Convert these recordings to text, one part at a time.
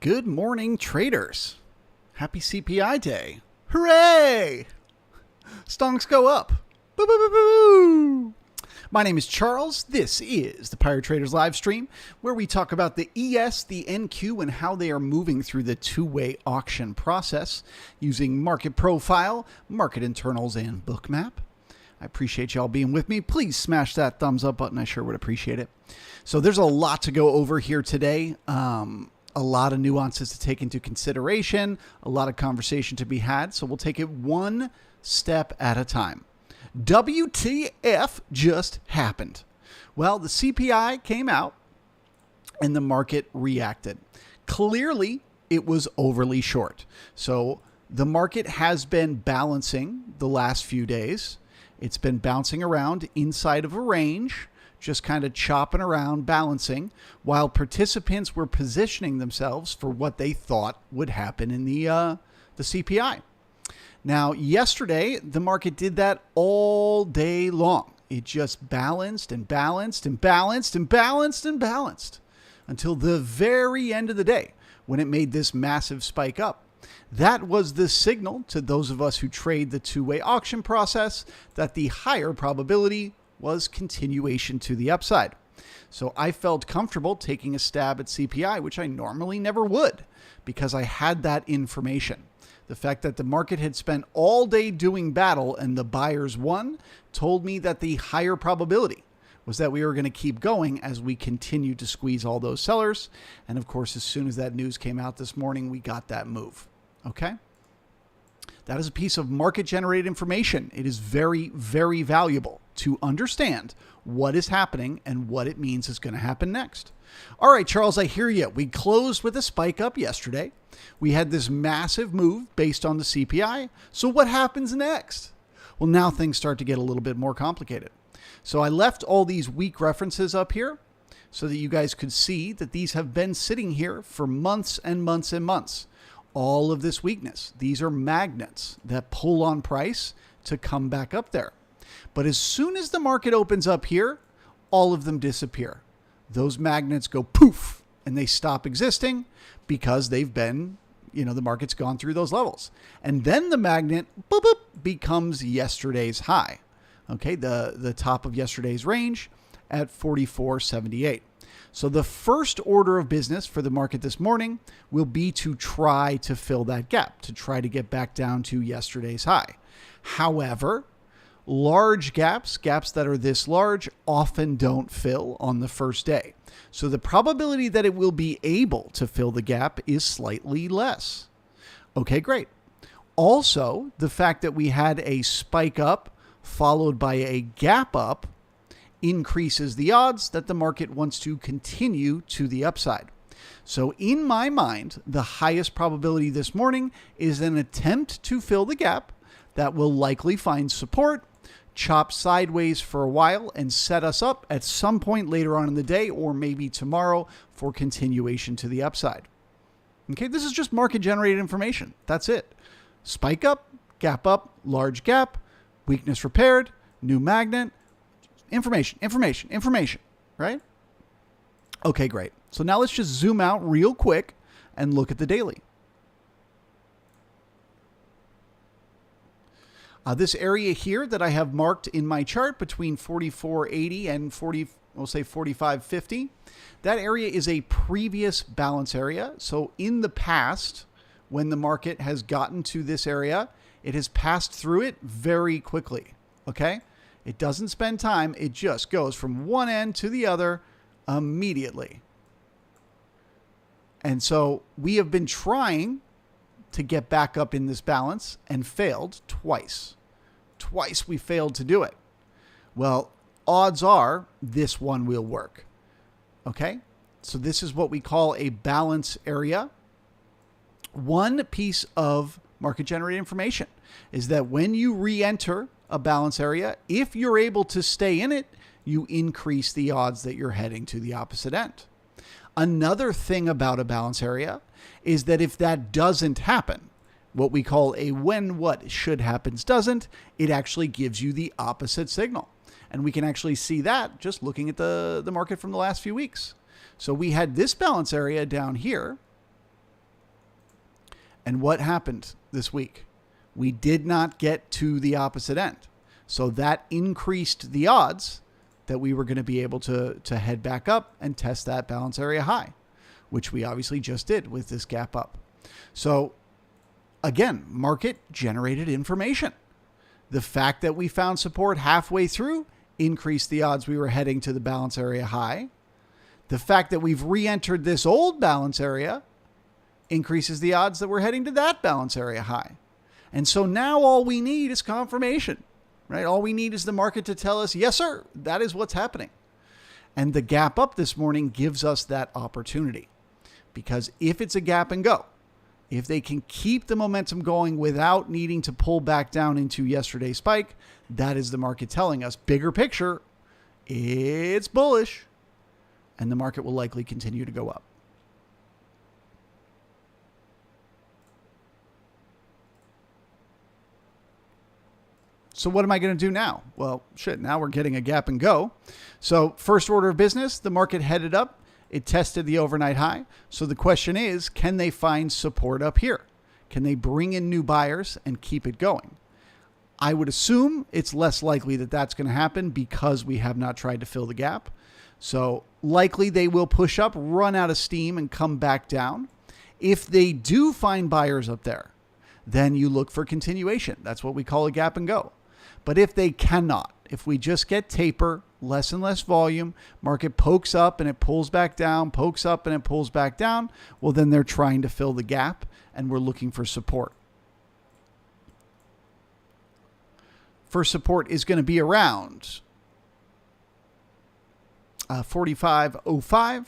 Good morning, traders. Happy CPI day. Hooray! Stonks go up. Boo, boo, boo, boo. My name is Charles. This is the Pirate Traders live stream where we talk about the ES, the NQ, and how they are moving through the two-way auction process using market profile, market internals, and Bookmap. I appreciate y'all being with me. Please smash that thumbs up button. I sure would appreciate it. So there's a lot to go over here today. A lot of nuances to take into consideration, a lot of conversation to be had. So we'll take it one step at a time. WTF just happened? Well, the CPI came out and the market reacted. Clearly, it was overly short. So the market has been balancing the last few days. It's been bouncing around inside of a range, just kind of chopping around, balancing, while participants were positioning themselves for what they thought would happen in the CPI. Now, yesterday, the market did that all day long. It just balanced and balanced and balanced and balanced and balanced until the very end of the day when it made this massive spike up. That was the signal to those of us who trade the two-way auction process that the higher probability was continuation to the upside. So I felt comfortable taking a stab at CPI, which I normally never would because I had that information. The fact that the market had spent all day doing battle and the buyers won told me that the higher probability was that we were going to keep going as we continued to squeeze all those sellers. And of course, as soon as that news came out this morning, we got that move. Okay? That is a piece of market-generated information. It is very, very valuable to understand what is happening and what it means is going to happen next. All right, Charles, I hear you. We closed with a spike up yesterday. We had this massive move based on the CPI. So what happens next? Well, now things start to get a little bit more complicated. So I left all these weak references up here so that you guys could see that these have been sitting here for months and months and months. All of this weakness. These are magnets that pull on price to come back up there. But as soon as the market opens up here, all of them disappear. Those magnets go poof and they stop existing because they've been, the market's gone through those levels. And then the magnet boop, boop, becomes yesterday's high. Okay, the top of yesterday's range at 44.78. So the first order of business for the market this morning will be to try to fill that gap, to try to get back down to yesterday's high. However, large gaps that are this large, often don't fill on the first day. So the probability that it will be able to fill the gap is slightly less. Okay, great. Also, the fact that we had a spike up followed by a gap up increases the odds that the market wants to continue to the upside. So in my mind, the highest probability this morning is an attempt to fill the gap that will likely find support, chop sideways for a while, and set us up at some point later on in the day or maybe tomorrow for continuation to the upside. Okay, this is just market-generated information. That's it. Spike up, large gap, weakness repaired, new magnet, information, right? Okay, great. So now let's just zoom out real quick and look at the daily. This area here that I have marked in my chart between 44.80 and 45.50, that area is a previous balance area. So in the past, when the market has gotten to this area, it has passed through it very quickly, okay? It doesn't spend time. It just goes from one end to the other immediately. And so we have been trying to get back up in this balance and failed twice. Twice we failed to do it. Well, odds are this one will work. Okay? So this is what we call a balance area. One piece of market-generated information is that when you re-enter a balance area, if you're able to stay in it, you increase the odds that you're heading to the opposite end. Another thing about a balance area is that if that doesn't happen, what we call a when what should happens doesn't, it actually gives you the opposite signal. And we can actually see that just looking at the market from the last few weeks. So we had this balance area down here, And what happened this week? We did not get to the opposite end. So that increased the odds that we were going to be able to head back up and test that balance area high, which we obviously just did with this gap up. So again, market generated information. The fact that we found support halfway through increased the odds we were heading to the balance area high. The fact that we've re-entered this old balance area increases the odds that we're heading to that balance area high. And so now all we need is confirmation, right? All we need is the market to tell us, yes, sir, that is what's happening. And the gap up this morning gives us that opportunity, because if it's a gap and go, if they can keep the momentum going without needing to pull back down into yesterday's spike, that is the market telling us, bigger picture, it's bullish, and the market will likely continue to go up. So what am I going to do now? Well, shit, now we're getting a gap and go. So first order of business, the market headed up. It tested the overnight high. So the question is, can they find support up here? Can they bring in new buyers and keep it going? I would assume it's less likely that that's going to happen because we have not tried to fill the gap. So likely they will push up, run out of steam, and come back down. If they do find buyers up there, then you look for continuation. That's what we call a gap and go. But if they cannot, if we just get taper, less and less volume, market pokes up and it pulls back down, pokes up and it pulls back down, well, then they're trying to fill the gap and we're looking for support. First support is going to be around 45.05.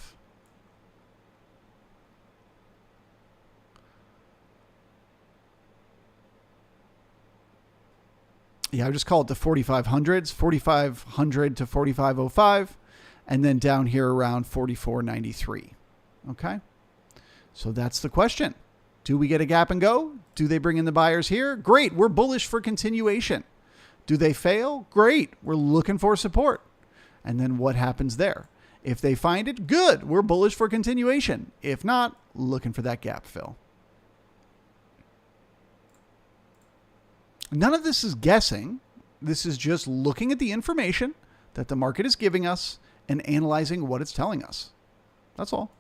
Yeah, I just call it the 4500s, 4500 to 4505, and then down here around 4493. Okay, so that's the question. Do we get a gap and go? Do they bring in the buyers here? Great, we're bullish for continuation. Do they fail? Great, we're looking for support. And then what happens there? If they find it, good, we're bullish for continuation. If not, looking for that gap fill. None of this is guessing. This is just looking at the information that the market is giving us and analyzing what it's telling us. That's all.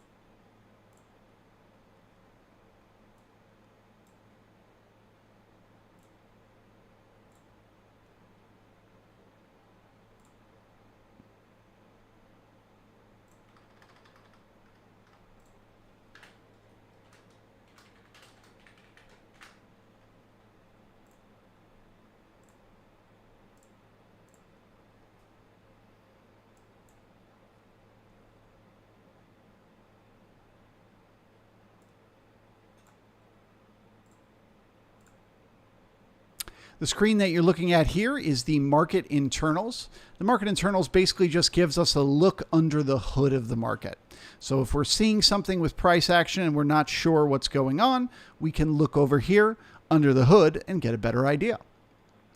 The screen that you're looking at here is the market internals. The market internals basically just gives us a look under the hood of the market. So if we're seeing something with price action and we're not sure what's going on, we can look over here under the hood and get a better idea.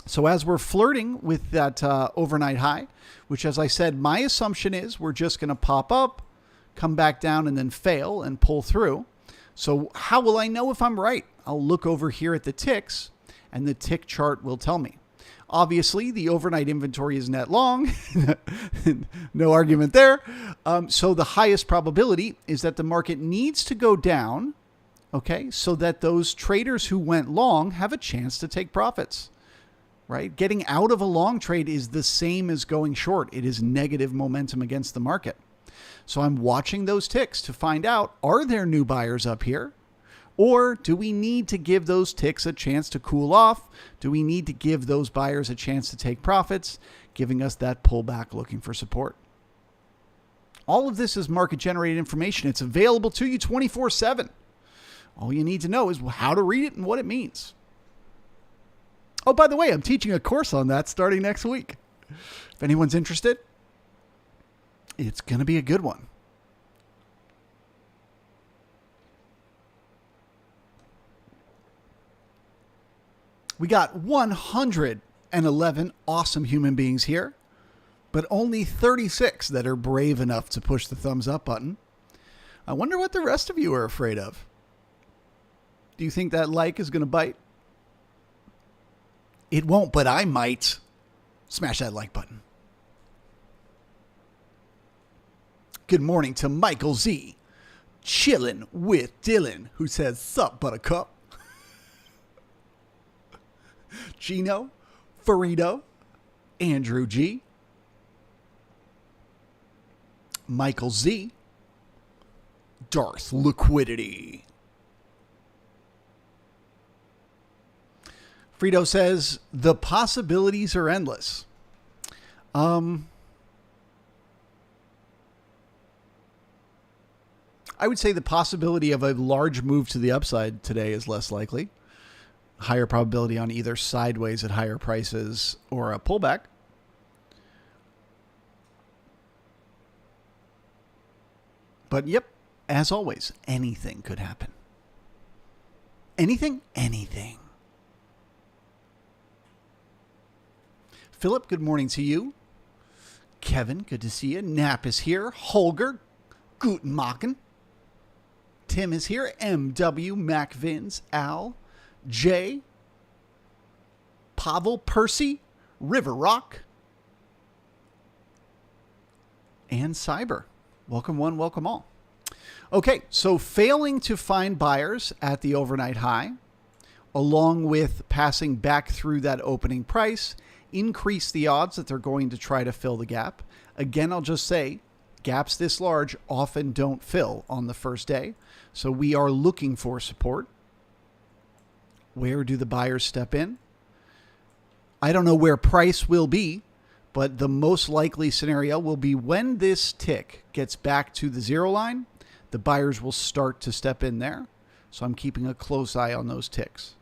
So as we're flirting with that overnight high, which, as I said, my assumption is we're just going to pop up, come back down, and then fail and pull through. So how will I know if I'm right? I'll look over here at the ticks, and the tick chart will tell me. Obviously, the overnight inventory is net long. No argument there. So the highest probability is that the market needs to go down, okay, so that those traders who went long have a chance to take profits, right? Getting out of a long trade is the same as going short. It is negative momentum against the market. So I'm watching those ticks to find out, are there new buyers up here? Or do we need to give those ticks a chance to cool off? Do we need to give those buyers a chance to take profits, giving us that pullback looking for support? All of this is market-generated information. It's available to you 24/7. All you need to know is how to read it and what it means. Oh, by the way, I'm teaching a course on that starting next week. If anyone's interested, it's going to be a good one. We got 111 awesome human beings here, but only 36 that are brave enough to push the thumbs up button. I wonder what the rest of you are afraid of. Do you think that like is going to bite? It won't, but I might. Smash that like button. Good morning to Michael Z. Chillin' with Dylan, who says, "Sup, buttercup." Gino, Farito, Andrew G. Michael Z. Darth Liquidity. Frito says, the possibilities are endless. I would say the possibility of a large move to the upside today is less likely. Higher probability on either sideways at higher prices or a pullback. But yep, as always, anything could happen. Anything? Anything. Philip, good morning to you. Kevin, good to see you. Knapp is here. Holger, guten Morgen. Tim is here. MW, MacVins, Al, Jay, Pavel, Percy, River Rock, and Cyber. Welcome one, welcome all. Okay, so failing to find buyers at the overnight high, along with passing back through that opening price, increase the odds that they're going to try to fill the gap. Again, I'll just say, gaps this large often don't fill on the first day. So we are looking for support. Where do the buyers step in? I don't know where price will be, but the most likely scenario will be when this tick gets back to the zero line, the buyers will start to step in there. So I'm keeping a close eye on those ticks.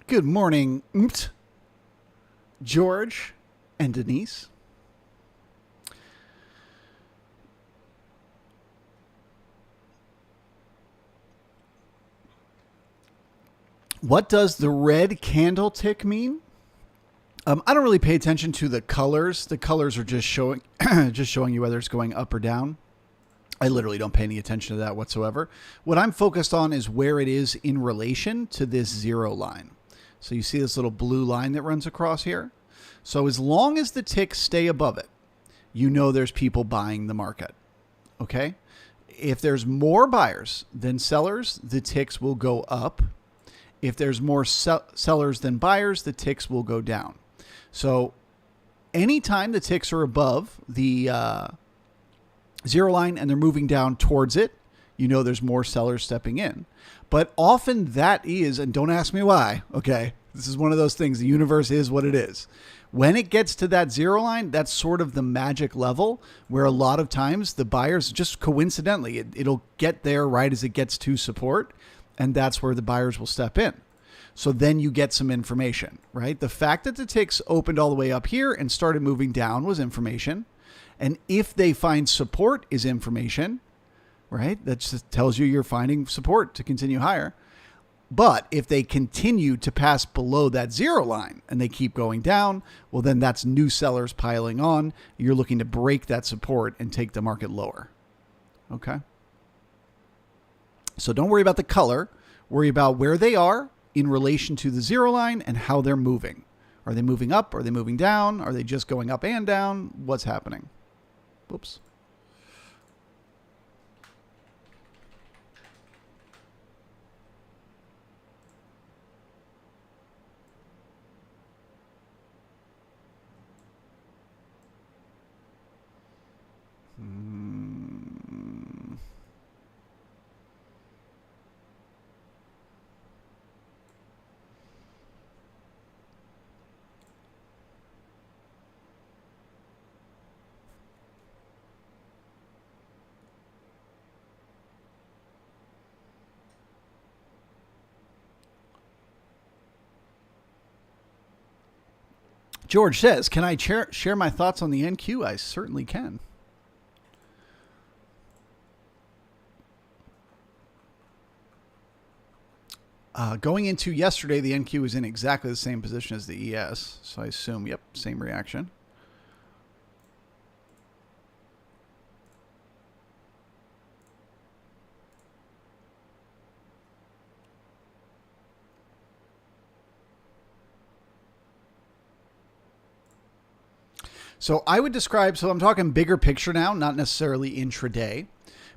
Good morning, George and Denise. What does the red candle tick mean? I don't really pay attention to the colors. The colors are just showing you whether it's going up or down. I literally don't pay any attention to that whatsoever. What I'm focused on is where it is in relation to this zero line. So you see this little blue line that runs across here. So as long as the ticks stay above it, you know there's people buying the market. Okay? If there's more buyers than sellers, the ticks will go up. If there's more sellers than buyers, the ticks will go down. So anytime the ticks are above the zero line and they're moving down towards it, you know there's more sellers stepping in. But often that is, and don't ask me why, okay? This is one of those things. The universe is what it is. When it gets to that zero line, that's sort of the magic level where a lot of times the buyers, just coincidentally, it'll get there right as it gets to support, and that's where the buyers will step in. So then you get some information, right? The fact that the ticks opened all the way up here and started moving down was information. And if they find support is information. right? That just tells you you're finding support to continue higher. But if they continue to pass below that zero line and they keep going down, well, then that's new sellers piling on. You're looking to break that support and take the market lower. Okay. So don't worry about the color. Worry about where they are in relation to the zero line and how they're moving. Are they moving up? Are they moving down? Are they just going up and down? What's happening? Whoops. George says, can I share my thoughts on the NQ? I certainly can. Going into yesterday, the NQ was in exactly the same position as the ES. So I assume, yep, same reaction. So I would describe, so I'm talking bigger picture now, not necessarily intraday,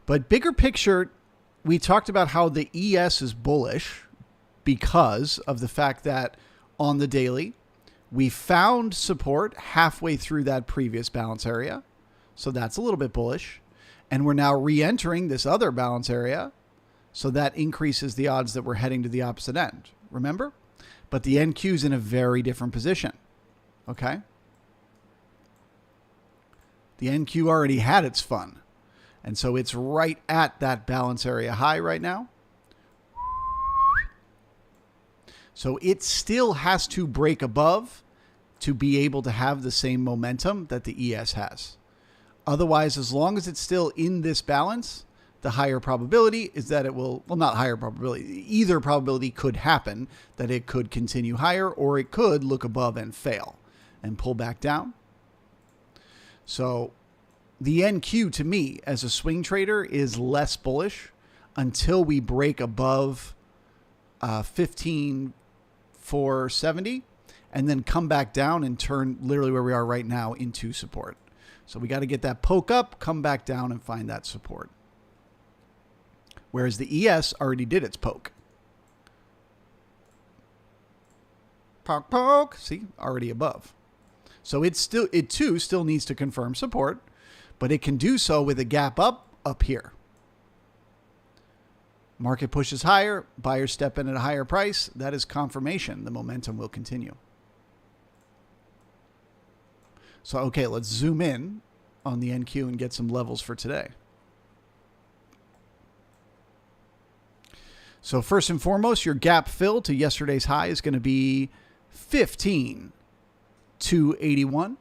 but bigger picture, we talked about how the ES is bullish because of the fact that on the daily, we found support halfway through that previous balance area. So that's a little bit bullish. And we're now re-entering this other balance area. So that increases the odds that we're heading to the opposite end. Remember? But the NQ is in a very different position. Okay? The NQ already had its fun. And so it's right at that balance area high right now. So it still has to break above to be able to have the same momentum that the ES has. Otherwise, as long as it's still in this balance, the higher probability is that it will, well, not higher probability, either probability could happen that it could continue higher or it could look above and fail and pull back down. So the NQ to me as a swing trader is less bullish until we break above 15,470 and then come back down and turn literally where we are right now into support. So we got to get that poke up, come back down and find that support. Whereas the ES already did its poke. Poke, poke. See, already above. So it too still needs to confirm support, but it can do so with a gap up here. Market pushes higher, buyers step in at a higher price. That is confirmation. The momentum will continue. So, okay, let's zoom in on the NQ and get some levels for today. So first and foremost, your gap fill to yesterday's high is going to be 15,281.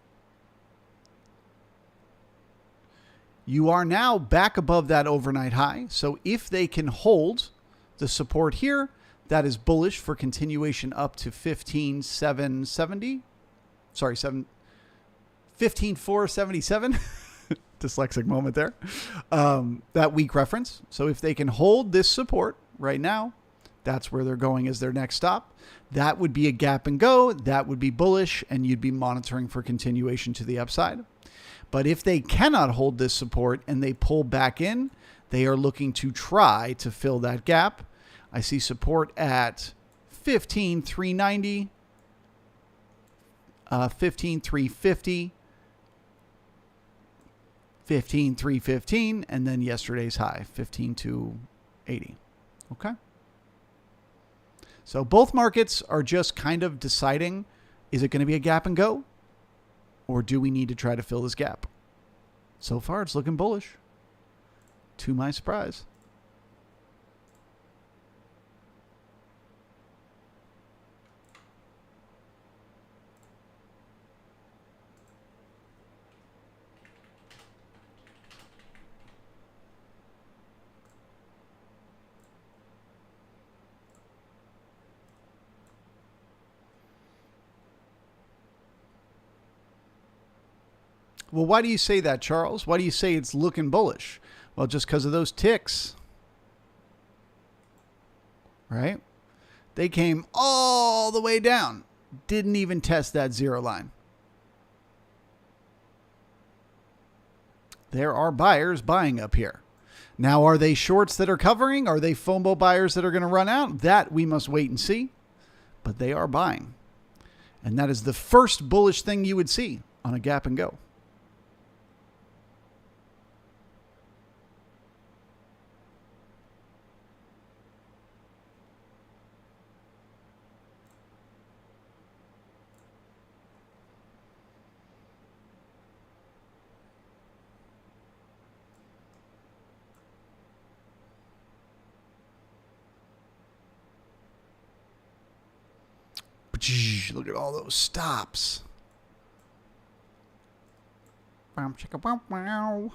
You are now back above that overnight high. So if they can hold the support here, that is bullish for continuation up to 15,770. Sorry, 15,477. Dyslexic moment there. That weak reference. So if they can hold this support right now, that's where they're going as their next stop. That would be a gap and go. That would be bullish, and you'd be monitoring for continuation to the upside. But if they cannot hold this support and they pull back in, they are looking to try to fill that gap. I see support at 15,390, 15,350, 15,315, and then yesterday's high, 15,280. Okay. So both markets are just kind of deciding, is it going to be a gap and go? Or do we need to try to fill this gap? So far, it's looking bullish, to my surprise. Well, why do you say that, Charles? Why do you say it's looking bullish? Well, just because of those ticks, right? They came all the way down. Didn't even test that zero line. There are buyers buying up here. Now, are they shorts that are covering? Are they FOMO buyers that are going to run out? That we must wait and see. But they are buying. And that is the first bullish thing you would see on a gap and go. Look at all those stops. Wow, chicka, wow, wow.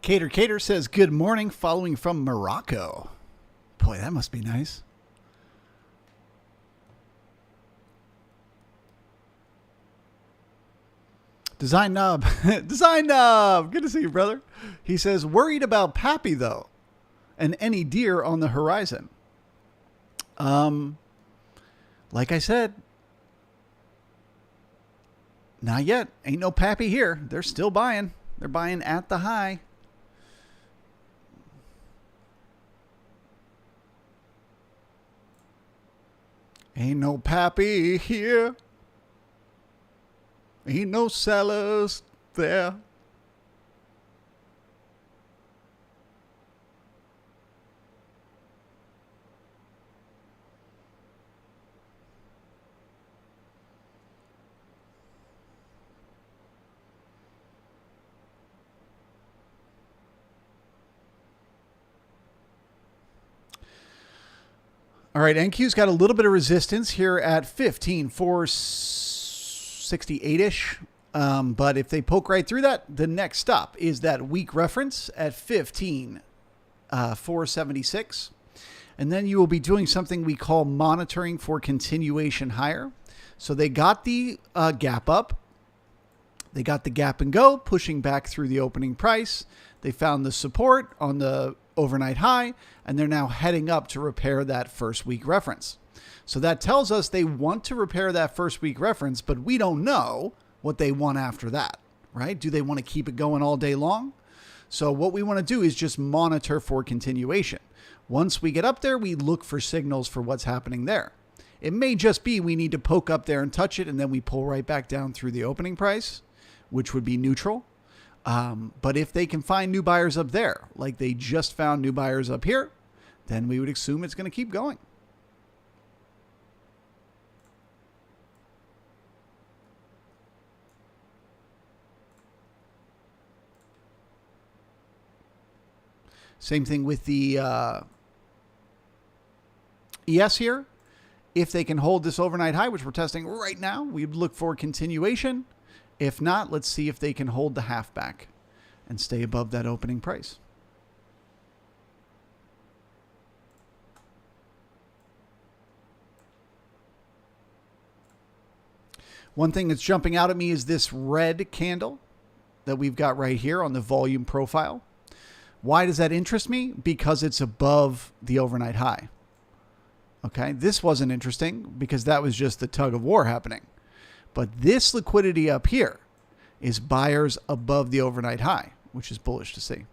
Cater says, good morning, following from Morocco. Boy, that must be nice. Design Knob. Design Knob. Good to see you, brother. He says, worried about Pappy, though, and any deer on the horizon. Like I said, not yet. Ain't no Pappy here. They're still buying. They're buying at the high. Ain't no Pappy here. Ain't no sellers there. All right, NQ's got a little bit of resistance here at 15,468-ish. But if they poke right through that, the next stop is that week reference at 15,476. And then you will be doing something we call monitoring for continuation higher. So they got the gap up. They got the gap and go, pushing back through the opening price. They found the support on the overnight high, and they're now heading up to repair that first week reference. So that tells us they want to repair that first week reference, but we don't know what they want after that, right? Do they want to keep it going all day long? So what we want to do is just monitor for continuation. Once we get up there, we look for signals for what's happening there. It may just be we need to poke up there and touch it, and then we pull right back down through the opening price, which would be neutral. But if they can find new buyers up there, like they just found new buyers up here, then we would assume it's going to keep going. Same thing with the ES here. If they can hold this overnight high, which we're testing right now, we'd look for continuation. If not, let's see if they can hold the half back and stay above that opening price. One thing that's jumping out at me is this red candle that we've got right here on the volume profile. Why does that interest me? Because it's above the overnight high. Okay, this wasn't interesting because that was just the tug of war happening. But this liquidity up here is buyers above the overnight high, which is bullish to see.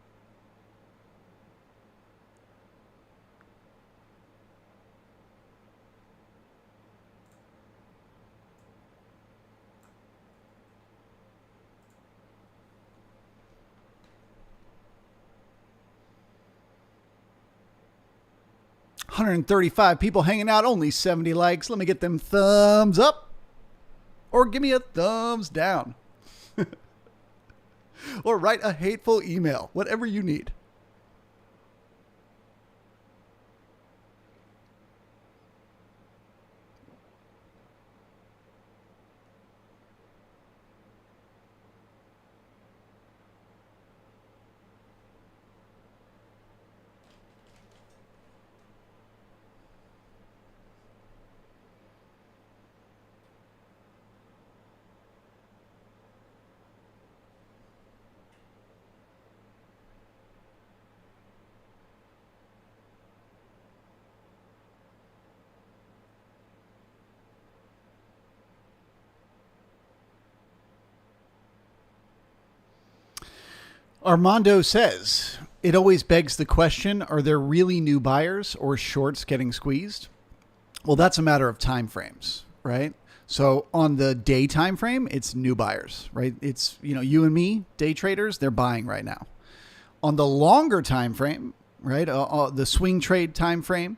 $135 people hanging out, only 70 likes. Let me get them thumbs up or give me a thumbs down or write a hateful email, whatever you need. Armando says, it always begs the question, are there really new buyers or shorts getting squeezed? Well, that's a matter of time frames, right? So on the day time frame, it's new buyers, right? It's, you and me, day traders, they're buying right now. On the longer time frame, right, the swing trade time frame,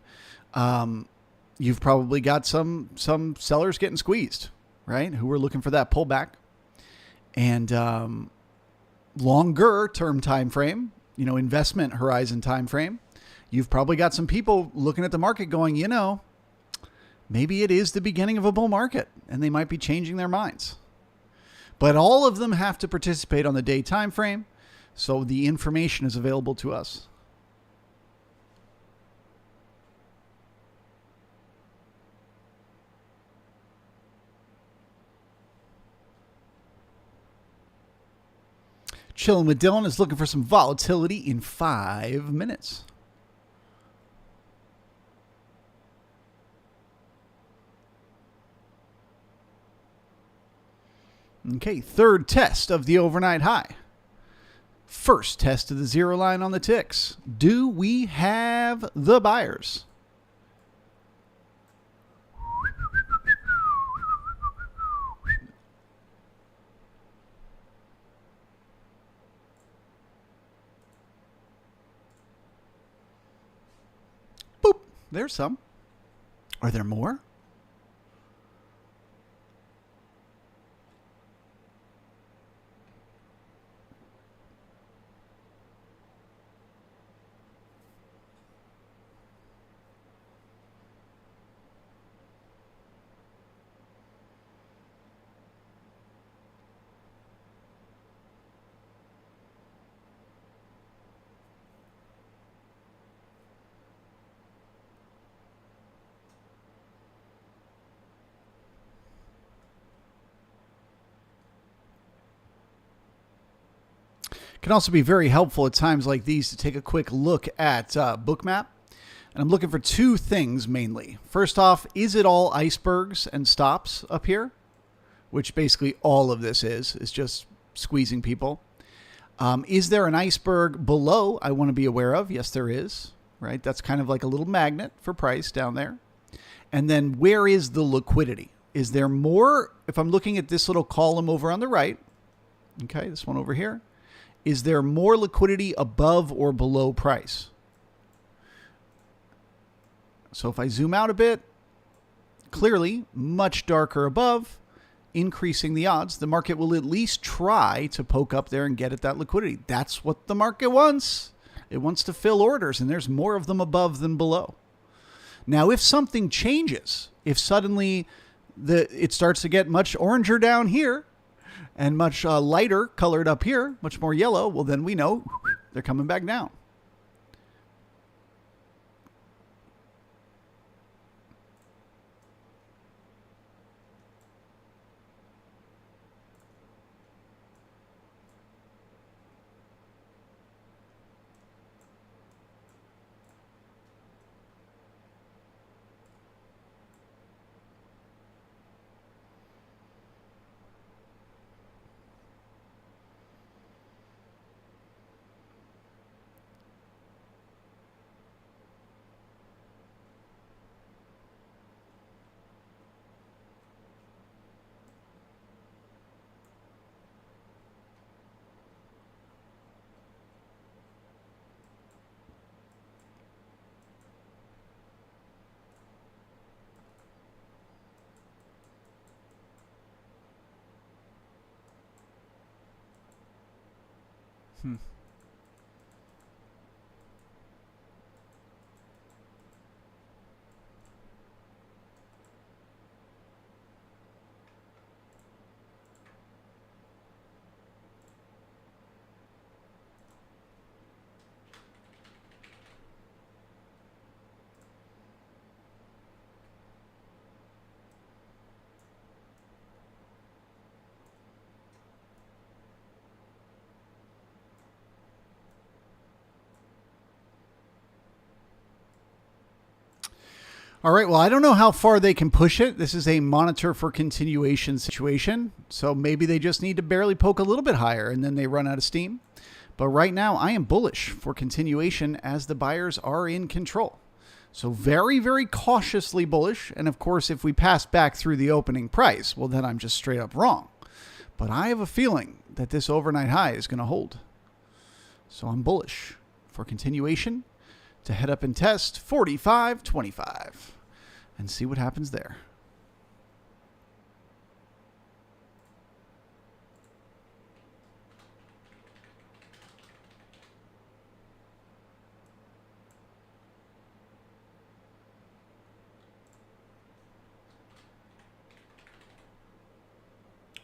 you've probably got some sellers getting squeezed, right, who are looking for that pullback. And longer term time frame, investment horizon time frame, you've probably got some people looking at the market going, maybe it is the beginning of a bull market and they might be changing their minds. But all of them have to participate on the day time frame, so the information is available to us. Chilling with Dylan is looking for some volatility in 5 minutes. Okay, third test of the overnight high. First test of the zero line on the ticks. Do we have the buyers? Boop. There's some. Are there more? Can also be very helpful at times like these to take a quick look at Bookmap. And I'm looking for two things mainly. First off, is it all icebergs and stops up here? Which basically all of this is just squeezing people. Is there an iceberg below I want to be aware of? Yes, there is, right? That's kind of like a little magnet for price down there. And then where is the liquidity? Is there more? If I'm looking at this little column over on the right, okay, this one over here, is there more liquidity above or below price? So if I zoom out a bit, clearly much darker above, increasing the odds. The market will at least try to poke up there and get at that liquidity. That's what the market wants. It wants to fill orders, and there's more of them above than below. Now, if something changes, if suddenly it starts to get much oranger down here, and much lighter colored up here, much more yellow, well, then we know they're coming back down. All right, well, I don't know how far they can push it. This is a monitor for continuation situation, so maybe they just need to barely poke a little bit higher and then they run out of steam. But right now, I am bullish for continuation as the buyers are in control. So very, very cautiously bullish. And of course, if we pass back through the opening price, well, then I'm just straight up wrong. But I have a feeling that this overnight high is going to hold. So I'm bullish for continuation to head up and test 45.25 and see what happens there.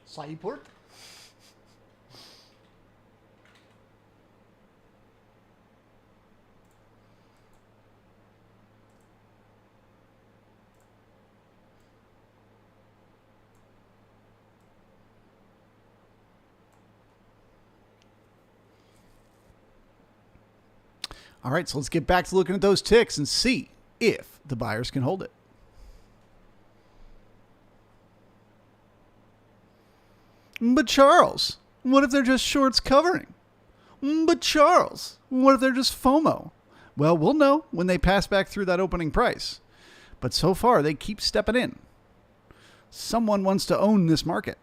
Saiport. All right, so let's get back to looking at those ticks and see if the buyers can hold it. But Charles, what if they're just shorts covering? But Charles, what if they're just FOMO? Well, we'll know when they pass back through that opening price. But so far, they keep stepping in. Someone wants to own this market.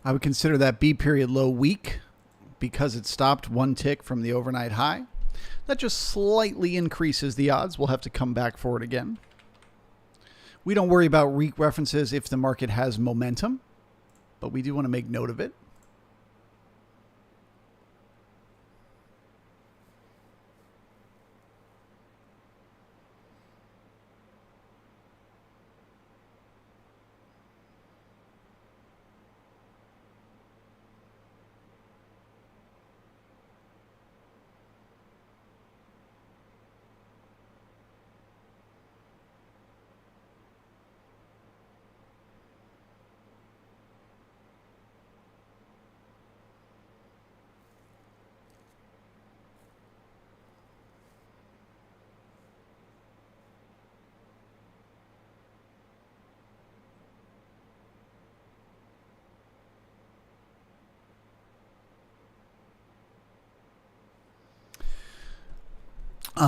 I would consider that B period low weak because it stopped one tick from the overnight high. That just slightly increases the odds. We'll have to come back for it again. We don't worry about weak references if the market has momentum, but we do want to make note of it.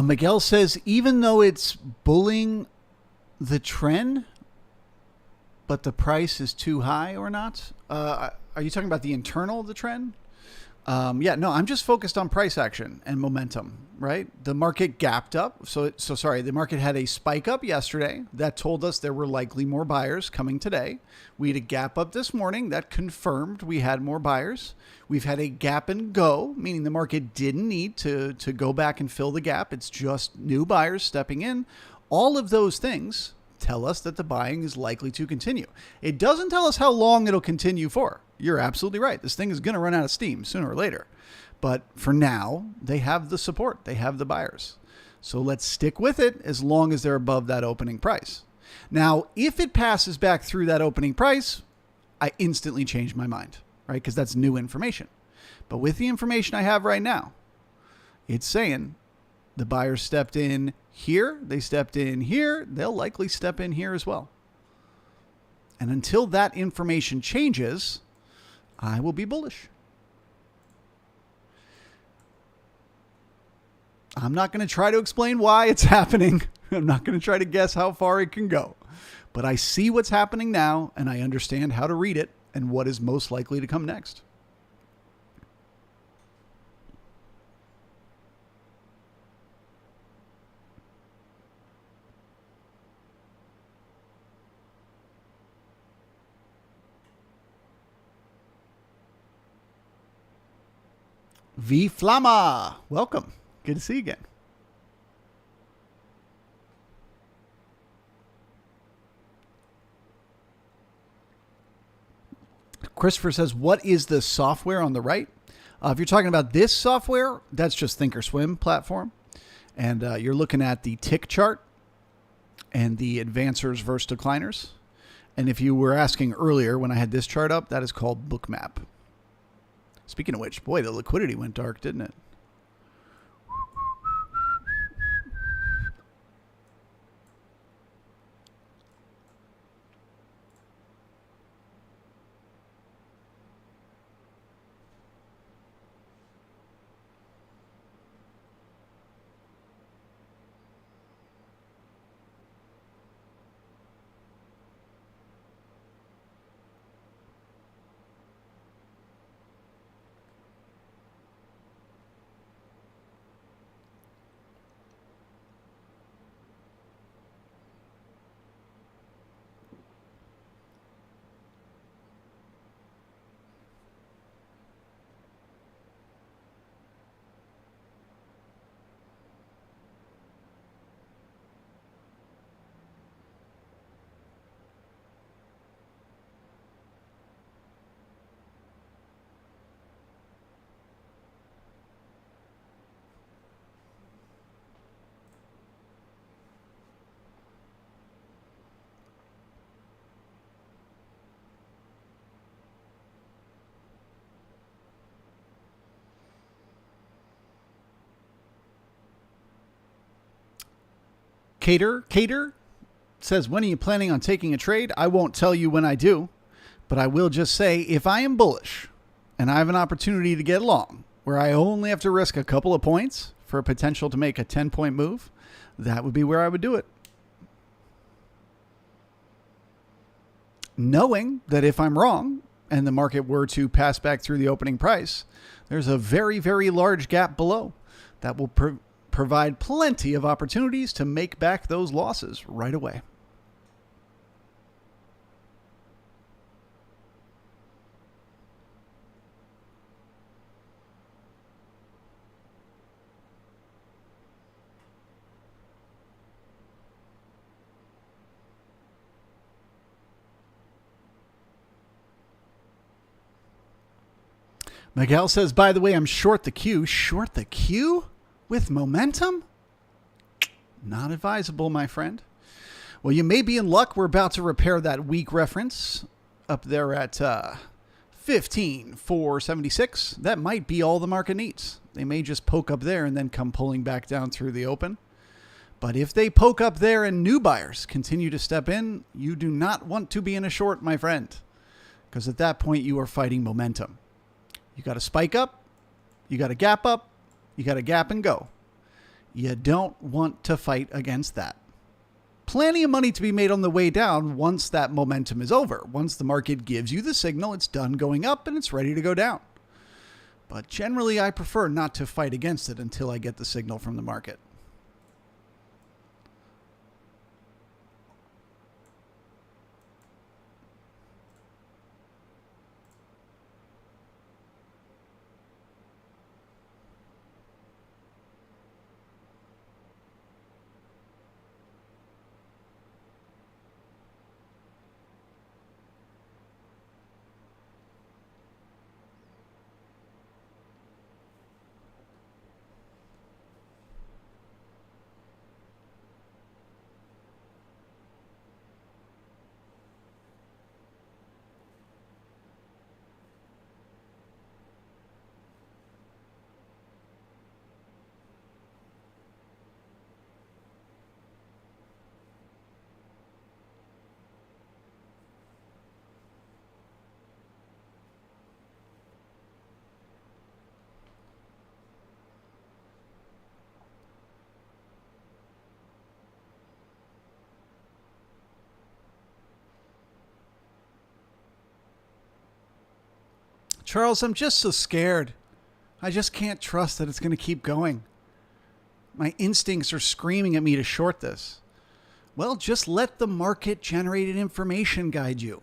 Miguel says, even though it's bulling the trend, but the price is too high or not? Are you talking about the internal of the trend? Yeah, no, I'm just focused on price action and momentum, right? The market gapped up. So sorry, the market had a spike up yesterday that told us there were likely more buyers coming today. We had a gap up this morning that confirmed we had more buyers. We've had a gap and go, meaning the market didn't need to go back and fill the gap. It's just new buyers stepping in. All of those things tell us that the buying is likely to continue. It doesn't tell us how long it'll continue for. You're absolutely right. This thing is going to run out of steam sooner or later. But for now, they have the support. They have the buyers. So let's stick with it as long as they're above that opening price. Now, if it passes back through that opening price, I instantly change my mind, right? Because that's new information. But with the information I have right now, it's saying the buyers stepped in here, they stepped in here, they'll likely step in here as well. And until that information changes, I will be bullish. I'm not going to try to explain why it's happening. I'm not going to try to guess how far it can go. But I see what's happening now, and I understand how to read it and what is most likely to come next. V Flama, welcome. Good to see you again. Christopher says, what is the software on the right? If you're talking about this software, that's just Thinkorswim platform. And you're looking at the tick chart and the advancers versus decliners. And if you were asking earlier when I had this chart up, that is called Bookmap. Speaking of which, boy, the liquidity went dark, didn't it? Cater says, when are you planning on taking a trade? I won't tell you when I do, but I will just say if I am bullish and I have an opportunity to get long where I only have to risk a couple of points for a potential to make a 10-point move, that would be where I would do it. Knowing that if I'm wrong and the market were to pass back through the opening price, there's a very, very large gap below that will provide plenty of opportunities to make back those losses right away. Miguel says, by the way, I'm short the Q. Short the Q? With momentum? Not advisable, my friend. Well, you may be in luck. We're about to repair that weak reference up there at 15,476. That might be all the market needs. They may just poke up there and then come pulling back down through the open. But if they poke up there and new buyers continue to step in, you do not want to be in a short, my friend, because at that point you are fighting momentum. You got to spike up. You got to gap up. You got to gap and go. You don't want to fight against that. Plenty of money to be made on the way down once that momentum is over. Once the market gives you the signal, it's done going up and it's ready to go down. But generally, I prefer not to fight against it until I get the signal from the market. Charles, I'm just so scared. I just can't trust that it's going to keep going. My instincts are screaming at me to short this. Well, just let the market-generated information guide you.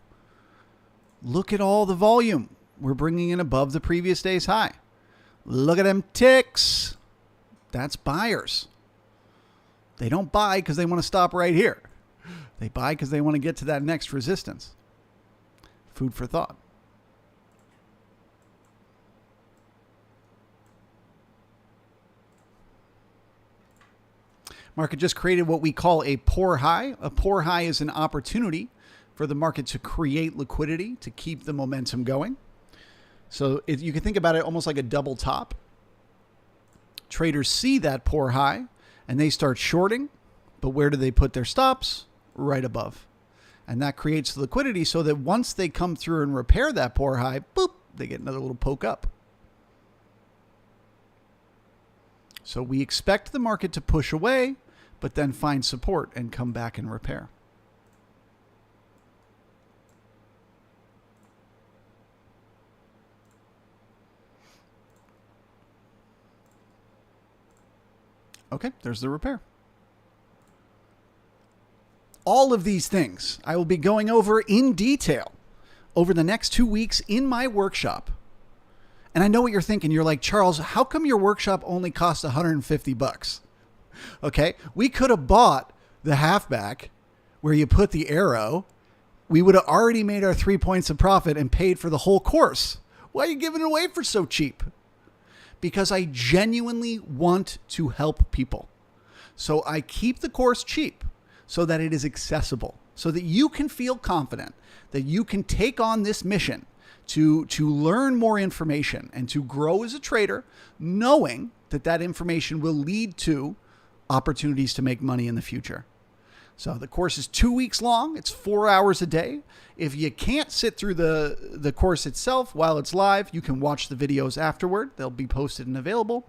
Look at all the volume. We're bringing in above the previous day's high. Look at them ticks. That's buyers. They don't buy because they want to stop right here. They buy because they want to get to that next resistance. Food for thought. Market just created what we call a poor high. A poor high is an opportunity for the market to create liquidity to keep the momentum going. So you can think about it almost like a double top. Traders see that poor high and they start shorting, but where do they put their stops? Right above. And that creates the liquidity so that once they come through and repair that poor high, boop, they get another little poke up. So we expect the market to push away, but then find support and come back and repair. Okay, there's the repair. All of these things I will be going over in detail over the next 2 weeks in my workshop. And I know what you're thinking. You're like, Charles, how come your workshop only costs $150? Okay, we could have bought the halfback where you put the arrow. We would have already made our 3 points of profit and paid for the whole course. Why are you giving it away for so cheap? Because I genuinely want to help people. So I keep the course cheap so that it is accessible, so that you can feel confident that you can take on this mission to learn more information and to grow as a trader, knowing that that information will lead to opportunities to make money in the future. So the course is 2 weeks long. It's 4 hours a day. If you can't sit through the course itself while it's live, you can watch the videos afterward. They'll be posted and available.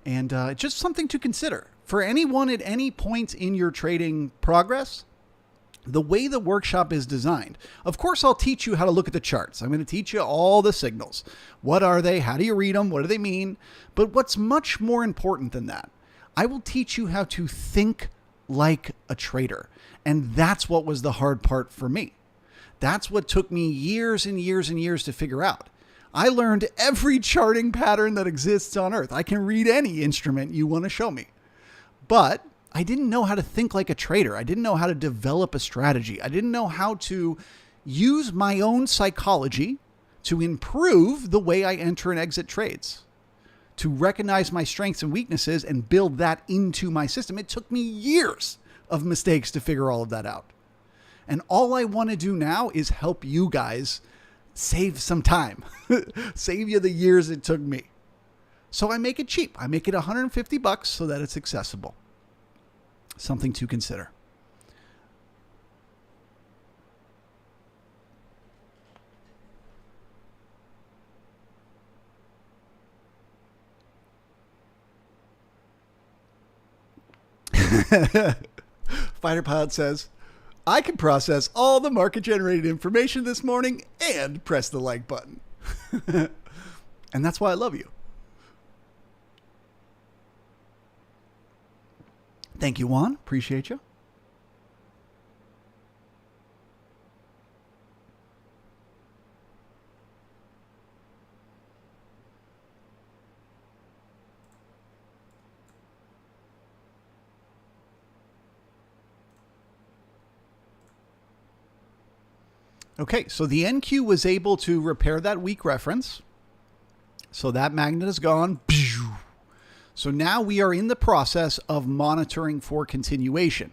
And just something to consider. For anyone at any point in your trading progress, the way the workshop is designed, of course, I'll teach you how to look at the charts. I'm going to teach you all the signals. What are they? How do you read them? What do they mean? But what's much more important than that, I will teach you how to think like a trader. And that's what was the hard part for me. That's what took me years and years and years to figure out. I learned every charting pattern that exists on earth. I can read any instrument you want to show me. But I didn't know how to think like a trader. I didn't know how to develop a strategy. I didn't know how to use my own psychology to improve the way I enter and exit trades, to recognize my strengths and weaknesses and build that into my system. It took me years of mistakes to figure all of that out. And all I want to do now is help you guys save some time, save you the years it took me. So I make it cheap. I make it $150 so that it's accessible. Something to consider. Fighter Pilot says, I can process all the market-generated information this morning and press the like button. And that's why I love you. Thank you, Juan. Appreciate you. Okay, so the NQ was able to repair that weak reference. So that magnet is gone. So now we are in the process of monitoring for continuation.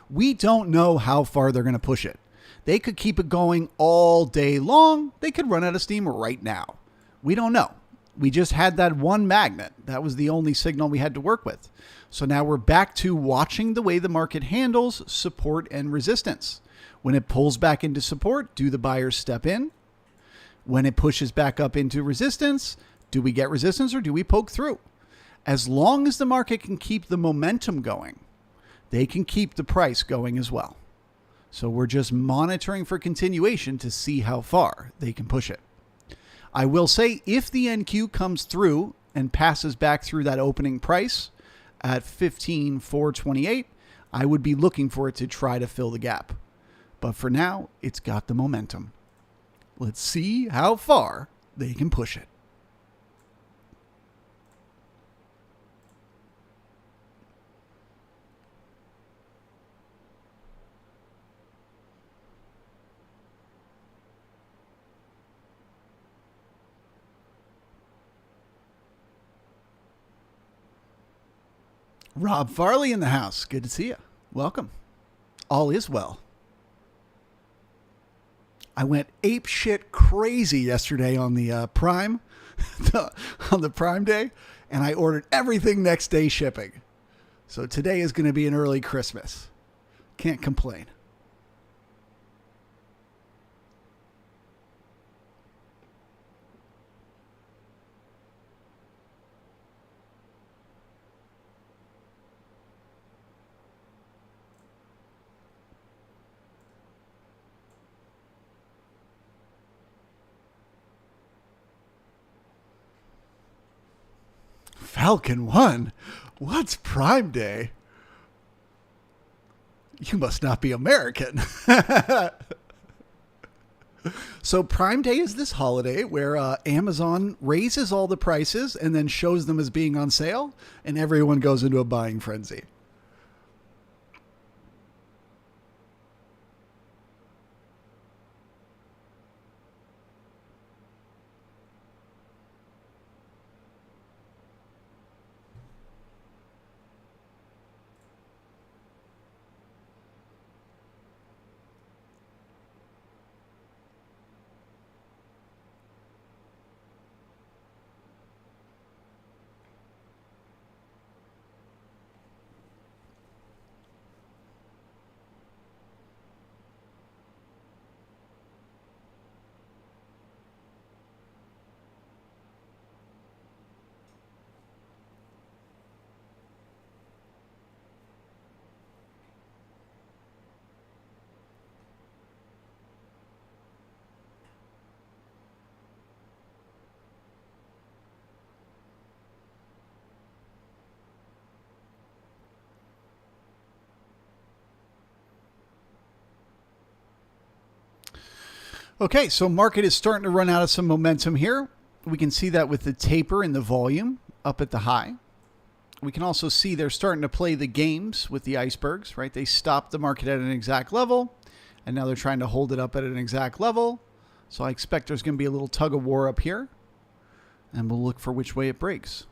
We don't know how far they're going to push it. They could keep it going all day long. They could run out of steam right now. We don't know. We just had that one magnet. That was the only signal we had to work with. So now we're back to watching the way the market handles support and resistance. When it pulls back into support, do the buyers step in? When it pushes back up into resistance, do we get resistance or do we poke through? As long as the market can keep the momentum going, they can keep the price going as well. So we're just monitoring for continuation to see how far they can push it. I will say if the NQ comes through and passes back through that opening price at 15,428, I would be looking for it to try to fill the gap. But for now, it's got the momentum. Let's see how far they can push it. Rob Farley in the house. Good to see you. Welcome. All is well. I went ape shit crazy yesterday on the Prime, on the Prime Day, and I ordered everything next day shipping. So today is going to be an early Christmas. Can't complain. Falcon 1? What's Prime Day? You must not be American. So Prime Day is this holiday where Amazon raises all the prices and then shows them as being on sale, and everyone goes into a buying frenzy. Okay, so market is starting to run out of some momentum here. We can see that with the taper in the volume up at the high. We can also see they're starting to play the games with the icebergs, right? They stopped the market at an exact level, and now they're trying to hold it up at an exact level. So I expect there's going to be a little tug of war up here, and we'll look for which way it breaks.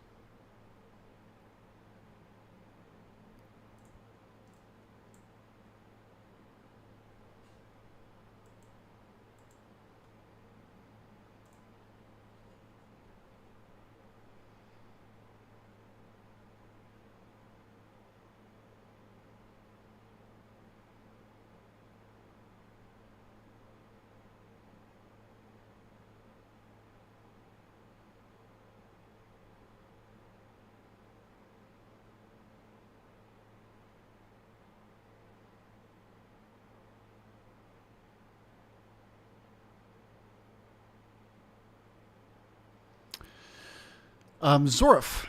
Zorf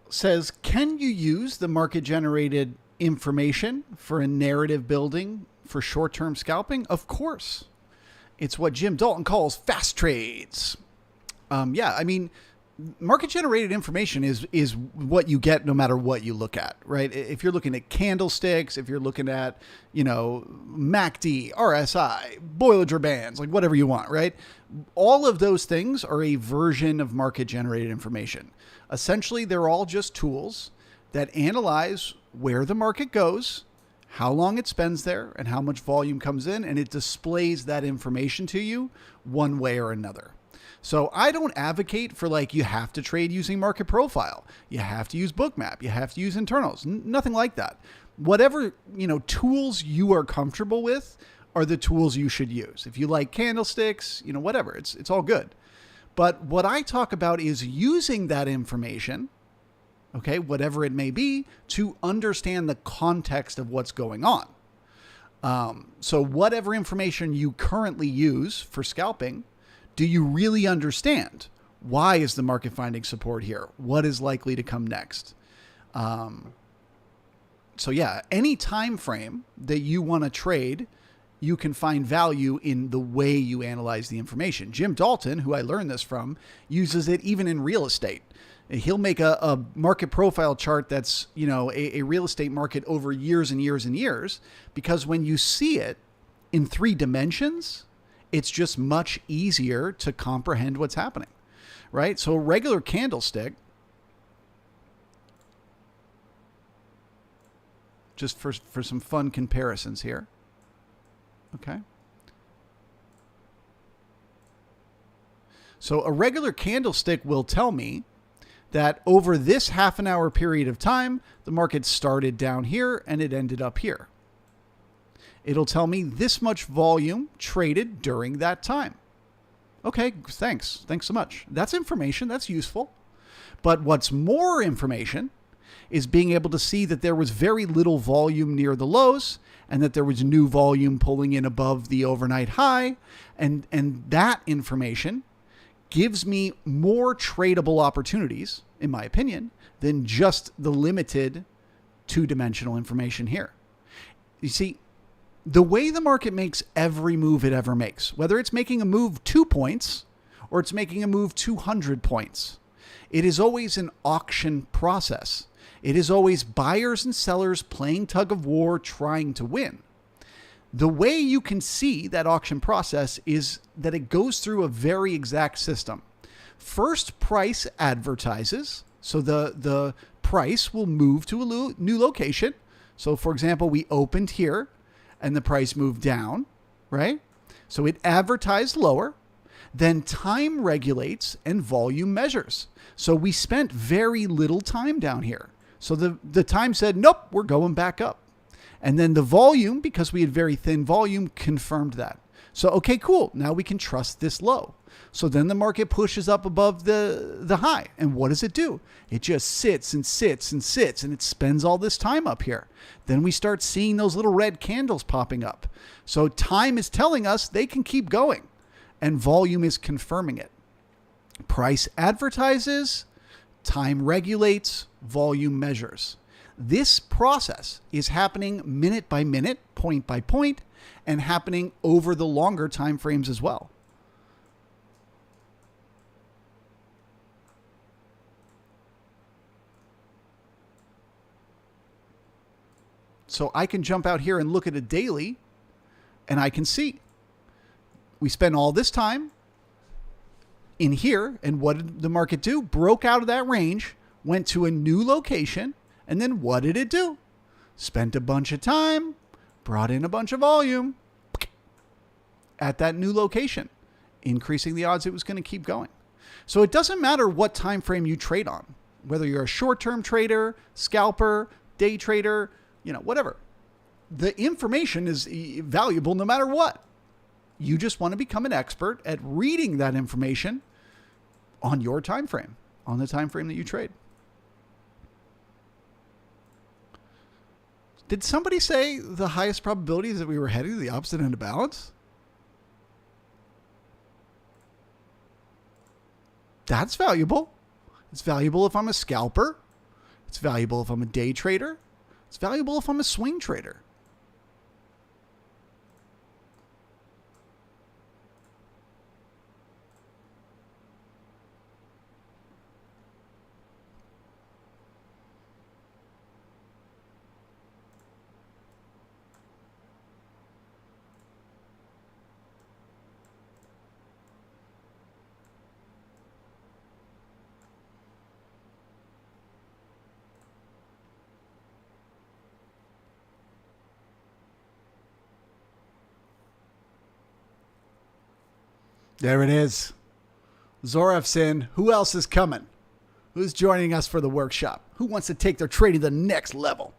says, can you use the market-generated information for a narrative building for short-term scalping? Of course. It's what Jim Dalton calls fast trades. Yeah, I mean, market-generated information is what you get no matter what you look at, right? If you're looking at candlesticks, if you're looking at, MACD, RSI, Bollinger Bands, like whatever you want, right? All of those things are a version of market-generated information. Essentially, they're all just tools that analyze where the market goes, how long it spends there, and how much volume comes in, and it displays that information to you one way or another. So I don't advocate for you have to trade using market profile. You have to use Bookmap. You have to use internals. Nothing like that. Whatever, tools you are comfortable with are the tools you should use. If you like candlesticks, whatever, it's all good. But what I talk about is using that information, okay, whatever it may be, to understand the context of what's going on. So whatever information you currently use for scalping, Do you really understand? Why is the market finding support here? What is likely to come next? So yeah, any time frame that you want to trade, you can find value in the way you analyze the information. Jim Dalton, who I learned this from, uses it even in real estate. He'll make a market profile chart that's, you know, a real estate market over years and years and years, because when you see it in 3 dimensions, it's just much easier to comprehend what's happening, right? So a regular candlestick, just for some fun comparisons here. Okay. So a regular candlestick will tell me that over this half an hour period of time, the market started down here and it ended up here. It'll tell me this much volume traded during that time. Okay, thanks. Thanks so much. That's information. That's useful. But what's more information is being able to see that there was very little volume near the lows and that there was new volume pulling in above the overnight high. And that information gives me more tradable opportunities, in my opinion, than just the limited 2-dimensional information here. You see, the way the market makes every move it ever makes, whether it's making a move 2 points or it's making a move 200 points, it is always an auction process. It is always buyers and sellers playing tug of war, trying to win. The way you can see that auction process is that it goes through a very exact system. First, price advertises. So the price will move to a new location. So for example, we opened here and the price moved down, right? So it advertised lower. Then time regulates and volume measures. So we spent very little time down here. So the time said, nope, we're going back up. And then the volume, because we had very thin volume, confirmed that. So, okay, cool. Now we can trust this low. So then the market pushes up above the high. And what does it do? It just sits and sits and sits, and it spends all this time up here. Then we start seeing those little red candles popping up. So time is telling us they can keep going, and volume is confirming it. Price advertises, time regulates, volume measures. This process is happening minute by minute, point by point, and happening over the longer time frames as well. So I can jump out here and look at a daily, and I can see we spent all this time in here, and what did the market do? Broke out of that range, went to a new location, and then what did it do? Spent a bunch of time, brought in a bunch of volume at that new location, increasing the odds it was going to keep going. So it doesn't matter what time frame you trade on, whether you're a short-term trader, scalper, day trader, you know, whatever. The information is valuable no matter what. You just want to become an expert at reading that information on your time frame, on the time frame that you trade. Did somebody say the highest probability is that we were heading to the opposite end of balance? That's valuable. It's valuable if I'm a scalper. It's valuable if I'm a day trader. It's valuable if I'm a swing trader. There it is. Zoref's in. Who else is coming? Who's joining us for the workshop? Who wants to take their trading to the next level?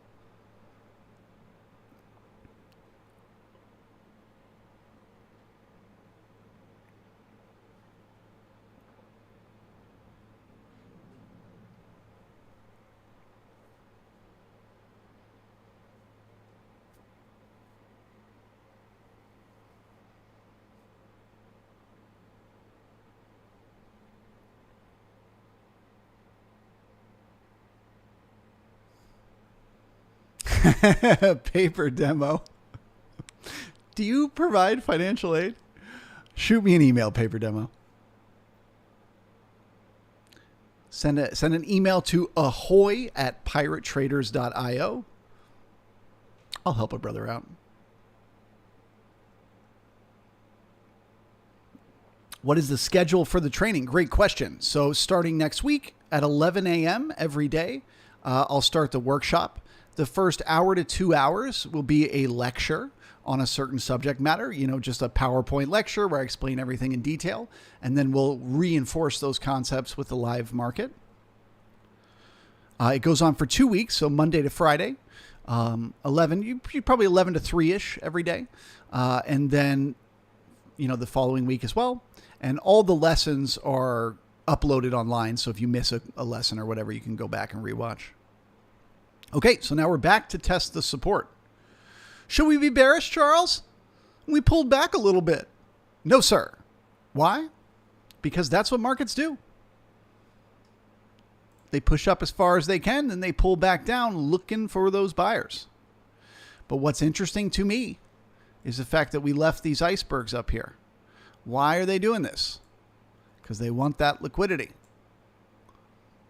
Paper demo. Do you provide financial aid? Shoot me an email, paper demo. Send an email to ahoy@piratetraders.io. I'll help a brother out. What is the schedule for the training? Great question. So starting next week at 11 a.m. every day, I'll start the workshop. The first hour to 2 hours will be a lecture on a certain subject matter, just a PowerPoint lecture where I explain everything in detail, and then we'll reinforce those concepts with the live market. It goes on for 2 weeks, so Monday to Friday, 11 to 3-ish every day, and then the following week as well. And all the lessons are uploaded online, so if you miss a lesson or whatever, you can go back and rewatch. Okay, so now we're back to test the support. Should we be bearish, Charles? We pulled back a little bit. No, sir. Why? Because that's what markets do. They push up as far as they can, and they pull back down looking for those buyers. But what's interesting to me is the fact that we left these icebergs up here. Why are they doing this? Because they want that liquidity.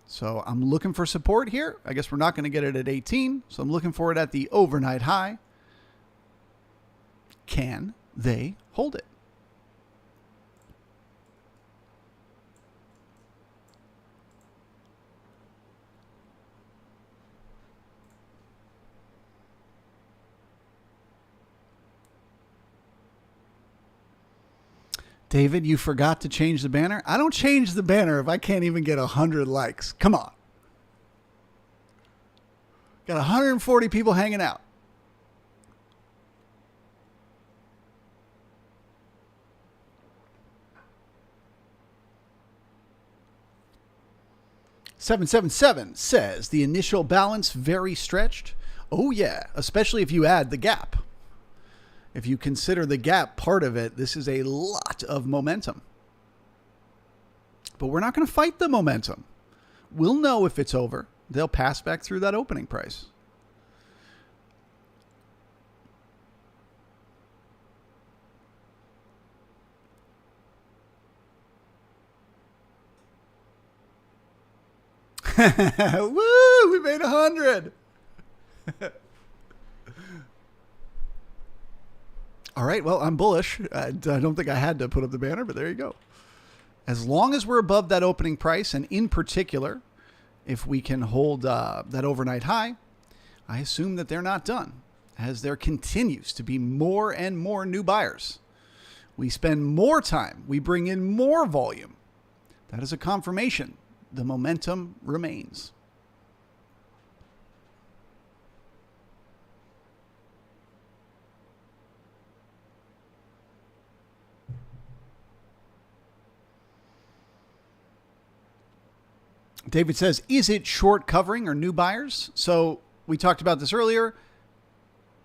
So I'm looking for support here. I guess we're not going to get it at 18. So I'm looking for it at the overnight high. Can they hold it? David, you forgot to change the banner? I don't change the banner if I can't even get 100 likes. Come on. Got 140 people hanging out. "777 says the initial balance very stretched. Oh yeah, especially if you add the gap. If you consider the gap part of it, this is a lot of momentum. But we're not going to fight the momentum. We'll know if it's over. They'll pass back through that opening price. Woo! We made 100. All right, well, I'm bullish. I don't think I had to put up the banner, but there you go. As long as we're above that opening price, and in particular, if we can hold that overnight high, I assume that they're not done, as there continues to be more and more new buyers. We spend more time. We bring in more volume. That is a confirmation. The momentum remains. David says, is it short covering or new buyers? So we talked about this earlier.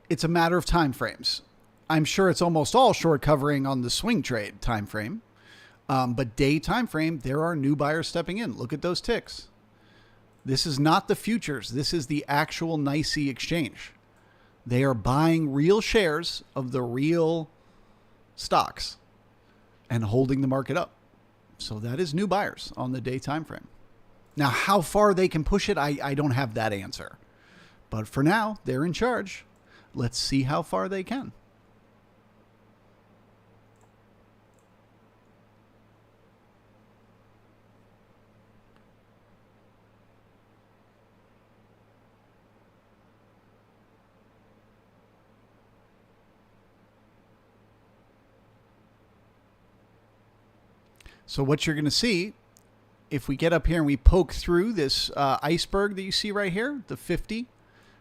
It's a matter of time frames. I'm sure it's almost all short covering on the swing trade time frame. But day time frame, there are new buyers stepping in. Look at those ticks. This is not the futures. This is the actual NYSE exchange. They are buying real shares of the real stocks and holding the market up. So that is new buyers on the day time frame. Now, how far they can push it, I don't have that answer. But for now, they're in charge. Let's see how far they can. So what you're going to see, if we get up here and we poke through this iceberg that you see right here, the 50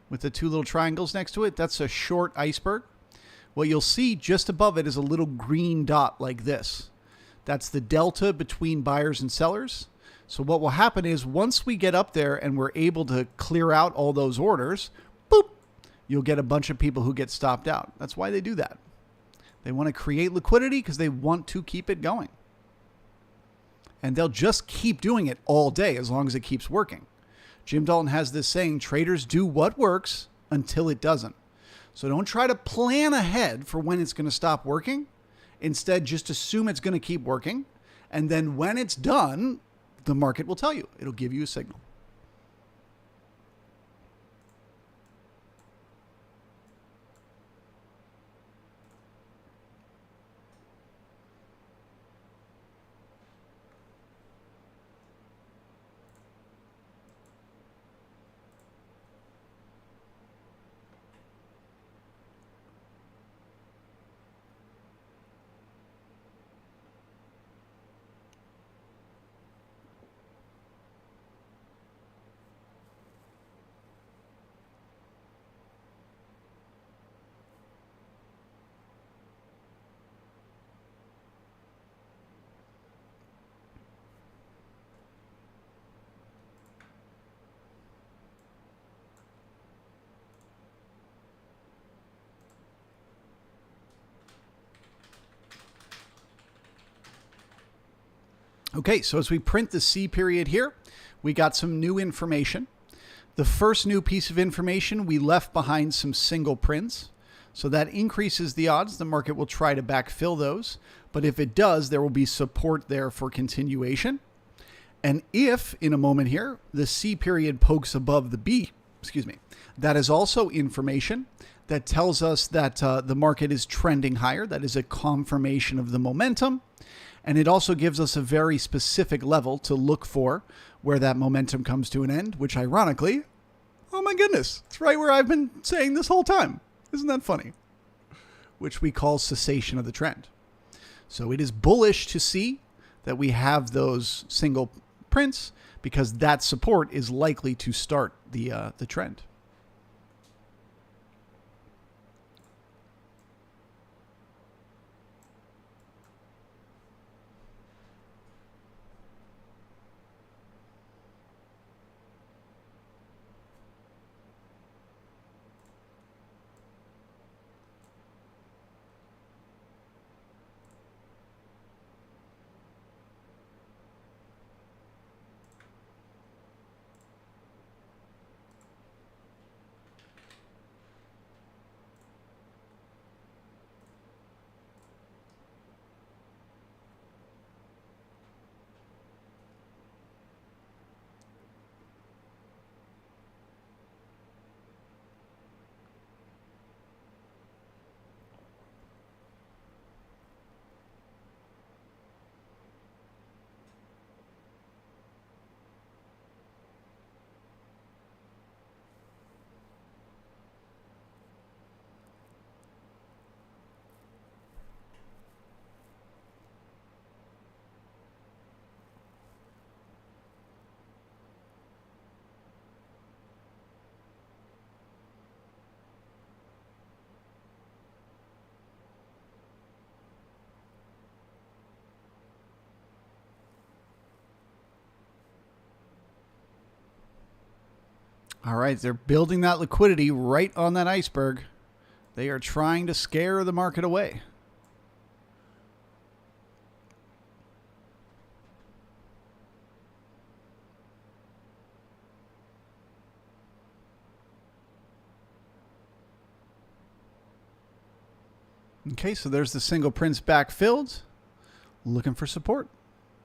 with the two little triangles next to it, that's a short iceberg. What you'll see just above it is a little green dot like this. That's the delta between buyers and sellers. So what will happen is once we get up there and we're able to clear out all those orders, boop, you'll get a bunch of people who get stopped out. That's why they do that. They want to create liquidity because they want to keep it going. And they'll just keep doing it all day as long as it keeps working. Jim Dalton has this saying, traders do what works until it doesn't. So don't try to plan ahead for when it's going to stop working. Instead, just assume it's going to keep working. And then when it's done, the market will tell you. It'll give you a signal. Okay, so as we print the C period here, we got some new information. The first new piece of information, we left behind some single prints. So that increases the odds the market will try to backfill those. But if it does, there will be support there for continuation. And if, in a moment here, the C period pokes above the B, that is also information that tells us that the market is trending higher. That is a confirmation of the momentum. And it also gives us a very specific level to look for where that momentum comes to an end, which ironically, oh my goodness, it's right where I've been saying this whole time. Isn't that funny? Which we call cessation of the trend. So it is bullish to see that we have those single prints because that support is likely to start the trend. All right, they're building that liquidity right on that iceberg. They are trying to scare the market away. Okay, so there's the single prints backfilled, looking for support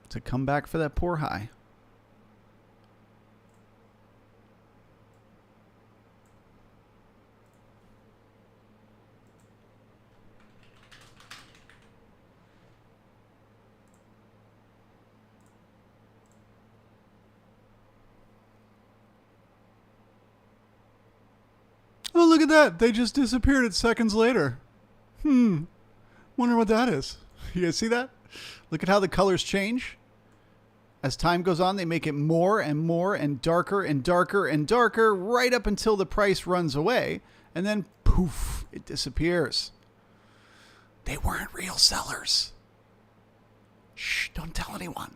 to come back for that poor high. Oh, look at that. They just disappeared seconds later. Wonder what that is. You guys see that? Look at how the colors change. As time goes on, they make it more and more and darker and darker and darker right up until the price runs away. And then, poof, it disappears. They weren't real sellers. Shh, don't tell anyone.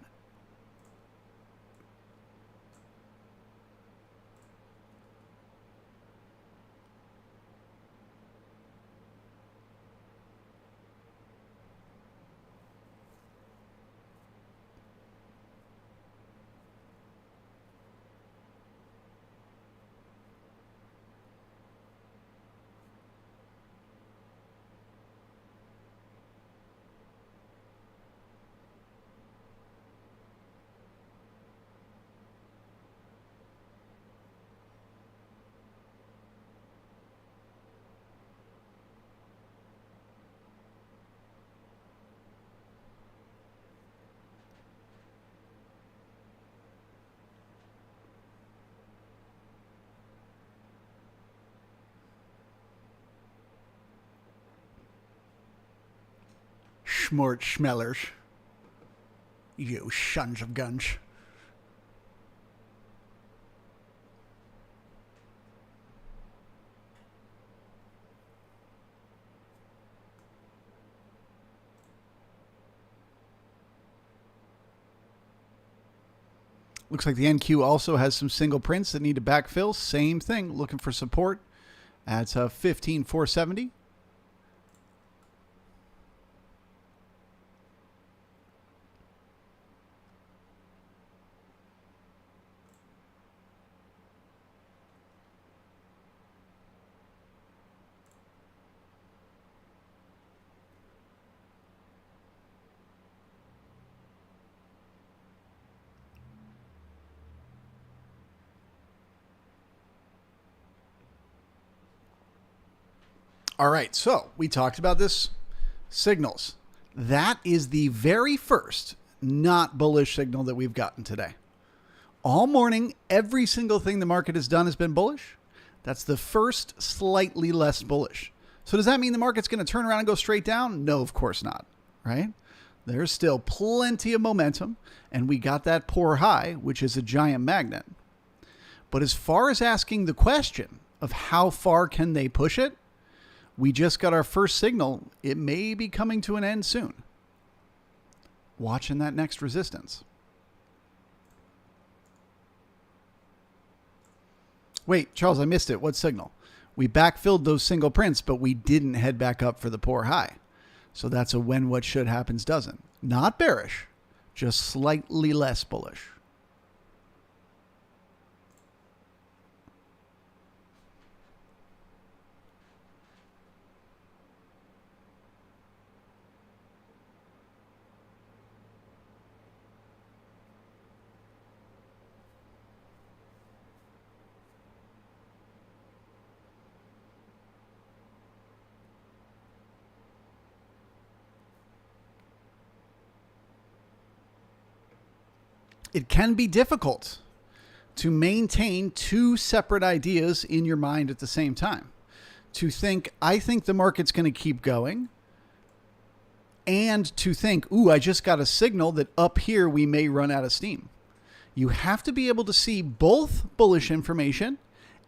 schmort schmellers. You sons of guns. Looks like the NQ also has some single prints that need to backfill. Same thing, looking for support. That's 15,470. All right, so we talked about this. Signals. That is the very first not bullish signal that we've gotten today. All morning, every single thing the market has done has been bullish. That's the first slightly less bullish. So does that mean the market's going to turn around and go straight down? No, of course not, right? There's still plenty of momentum, and we got that poor high, which is a giant magnet. But as far as asking the question of how far can they push it, we just got our first signal. It may be coming to an end soon. Watching that next resistance. Wait, Charles, I missed it. What signal? We backfilled those single prints, but we didn't head back up for the poor high. So that's a when what should happens doesn't. Not bearish, just slightly less bullish. It can be difficult to maintain two separate ideas in your mind at the same time. To think, I think the market's going to keep going, and to think, ooh, I just got a signal that up here we may run out of steam. You have to be able to see both bullish information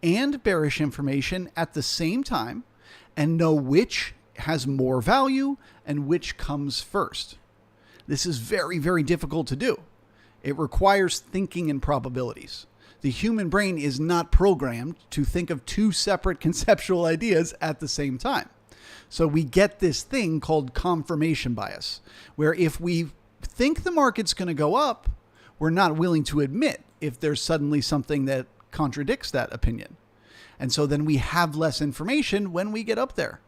and bearish information at the same time and know which has more value and which comes first. This is very, very difficult to do. It requires thinking in probabilities. The human brain is not programmed to think of two separate conceptual ideas at the same time. So we get this thing called confirmation bias, where if we think the market's going to go up, we're not willing to admit if there's suddenly something that contradicts that opinion. And so then we have less information when we get up there.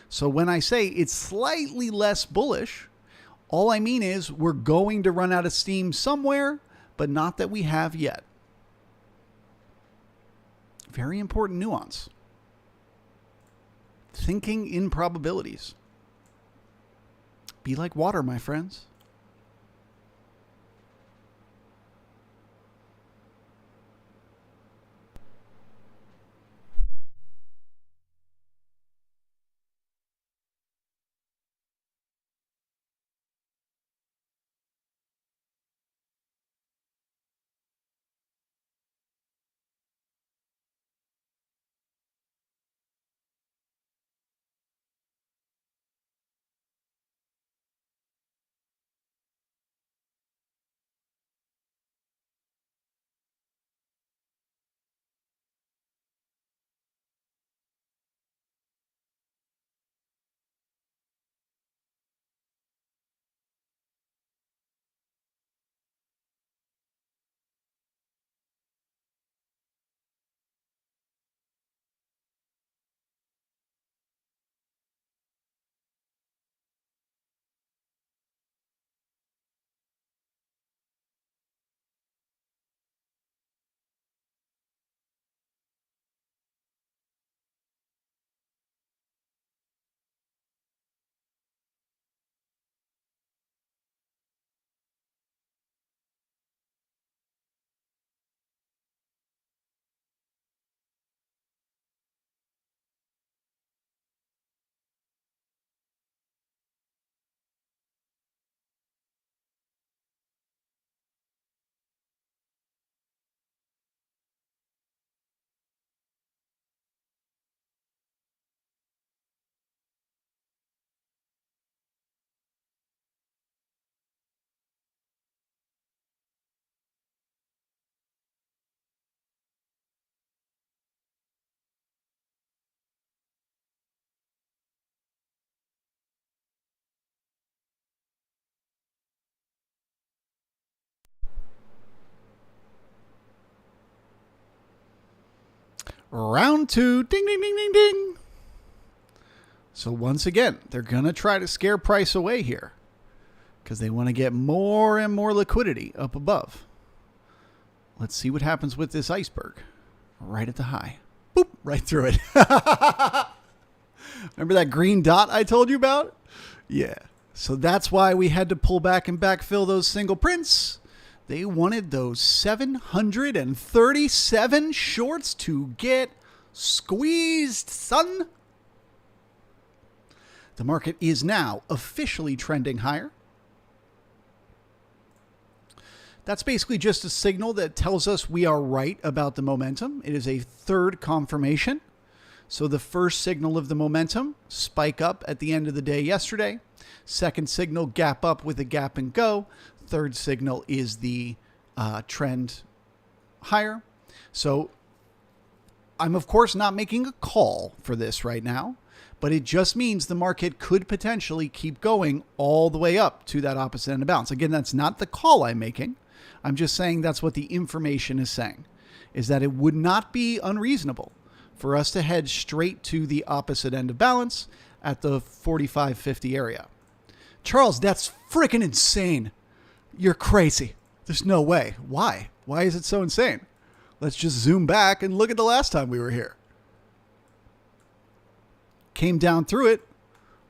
So when I say it's slightly less bullish, all I mean is we're going to run out of steam somewhere, but not that we have yet. Very important nuance. Thinking in probabilities. Be like water, my friends. Round two. Ding, ding, ding, ding, ding. So once again, they're going to try to scare price away here because they want to get more and more liquidity up above. Let's see what happens with this iceberg. Right at the high. Boop, right through it. Remember that green dot I told you about? Yeah. So that's why we had to pull back and backfill those single prints. They wanted those 737 shorts to get squeezed, son. The market is now officially trending higher. That's basically just a signal that tells us we are right about the momentum. It is a third confirmation. So the first signal of the momentum, spike up at the end of the day yesterday. Second signal, gap up with a gap and go. Third signal is the trend higher. So I'm, of course, not making a call for this right now, but it just means the market could potentially keep going all the way up to that opposite end of balance. Again, that's not the call I'm making. I'm just saying that's what the information is saying, is that it would not be unreasonable for us to head straight to the opposite end of balance at the 45.50 area. Charles, that's freaking insane. You're crazy. There's no way. Why? Why is it so insane? Let's just zoom back and look at the last time we were here. Came down through it,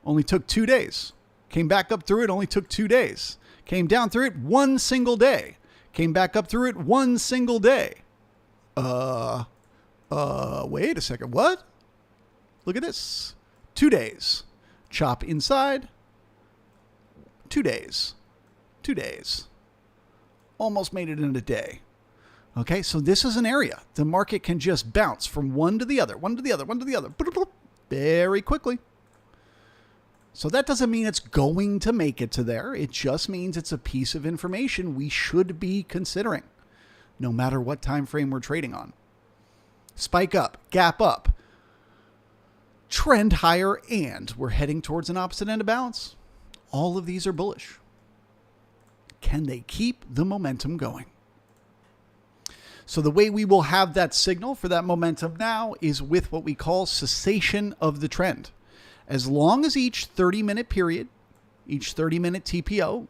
only took 2 days. Came back up through it, only took 2 days. Came down through it one single day. Came back up through it one single day. Wait a second. What? Look at this. 2 days. Chop inside. 2 days. 2 days. Almost made it in a day. Okay, so this is an area. The market can just bounce from one to the other, one to the other, one to the other, very quickly. So that doesn't mean it's going to make it to there. It just means it's a piece of information we should be considering, no matter what time frame we're trading on. Spike up, gap up, trend higher, and we're heading towards an opposite end of balance. All of these are bullish. Can they keep the momentum going? So the way we will have that signal for that momentum now is with what we call cessation of the trend. As long as each 30-minute period, each 30-minute TPO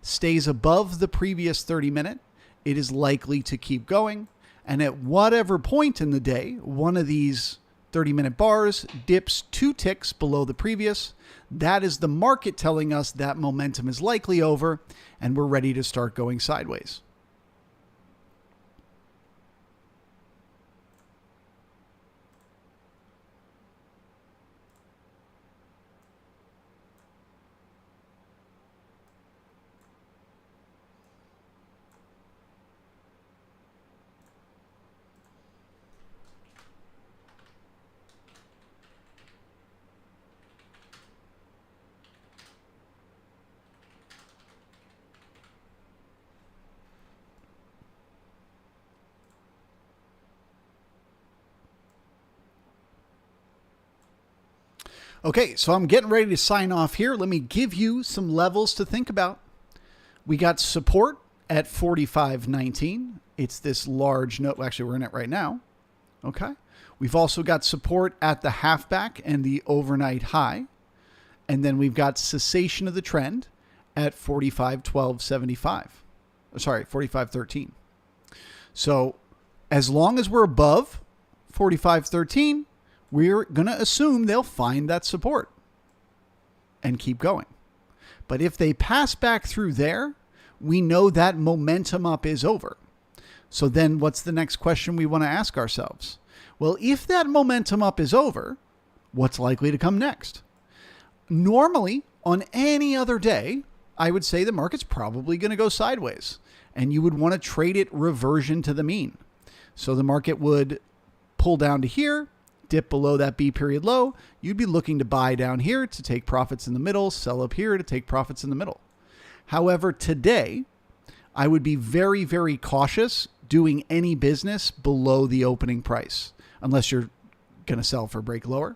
stays above the previous 30-minute, it is likely to keep going. And at whatever point in the day, one of these 30-minute bars dips 2 ticks below the previous, that is the market telling us that momentum is likely over and we're ready to start going sideways. Okay, so I'm getting ready to sign off here. Let me give you some levels to think about. We got support at 45.19. It's this large note. Actually, we're in it right now. Okay. We've also got support at the halfback and the overnight high. And then we've got cessation of the trend at 45.1275. Sorry, 45.13. So as long as we're above 45.13, we're going to assume they'll find that support and keep going. But if they pass back through there, we know that momentum up is over. So then what's the next question we want to ask ourselves? Well, if that momentum up is over, what's likely to come next? Normally, on any other day, I would say the market's probably going to go sideways, and you would want to trade it reversion to the mean. So the market would pull down to here, dip below that B period low. You'd be looking to buy down here to take profits in the middle, sell up here to take profits in the middle. However, today, I would be very, very cautious doing any business below the opening price, unless you're going to sell for a break lower.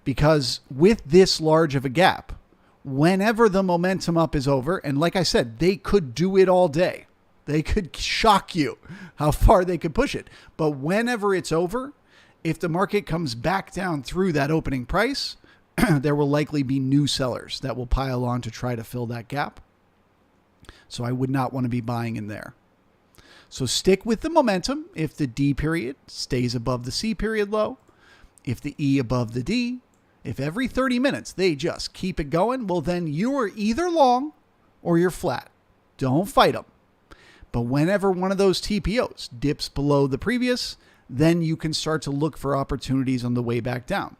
Because with this large of a gap, whenever the momentum up is over, and like I said, they could do it all day. They could shock you how far they could push it. But whenever it's over, If the market comes back down through that opening price, there will likely be new sellers that will pile on to try to fill that gap. So I would not want to be buying in there. So stick with the momentum if the D period stays above the C period low, if the E above the D, if every 30 minutes they just keep it going, well, then you are either long or you're flat. Don't fight them. But whenever one of those TPOs dips below the previous, then you can start to look for opportunities on the way back down.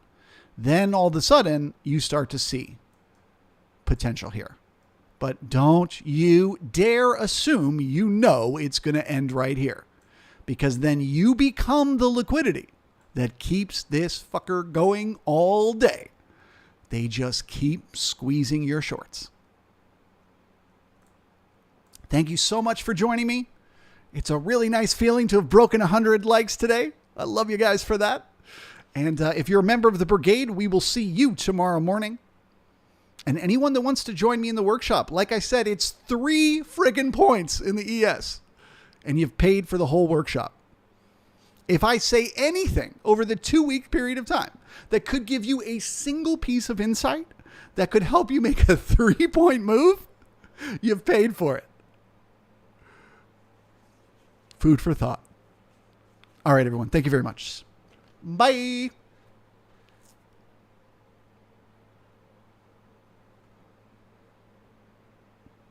Then all of a sudden you start to see potential here. But don't you dare assume you know it's going to end right here, because then you become the liquidity that keeps this fucker going all day. They just keep squeezing your shorts. Thank you so much for joining me. It's a really nice feeling to have broken 100 likes today. I love you guys for that. And if you're a member of the brigade, we will see you tomorrow morning. And anyone that wants to join me in the workshop, like I said, it's 3 friggin' points in the ES. And you've paid for the whole workshop. If I say anything over the 2-week period of time that could give you a single piece of insight that could help you make a 3-point move, you've paid for it. Food for thought. All right, everyone. Thank you very much. Bye.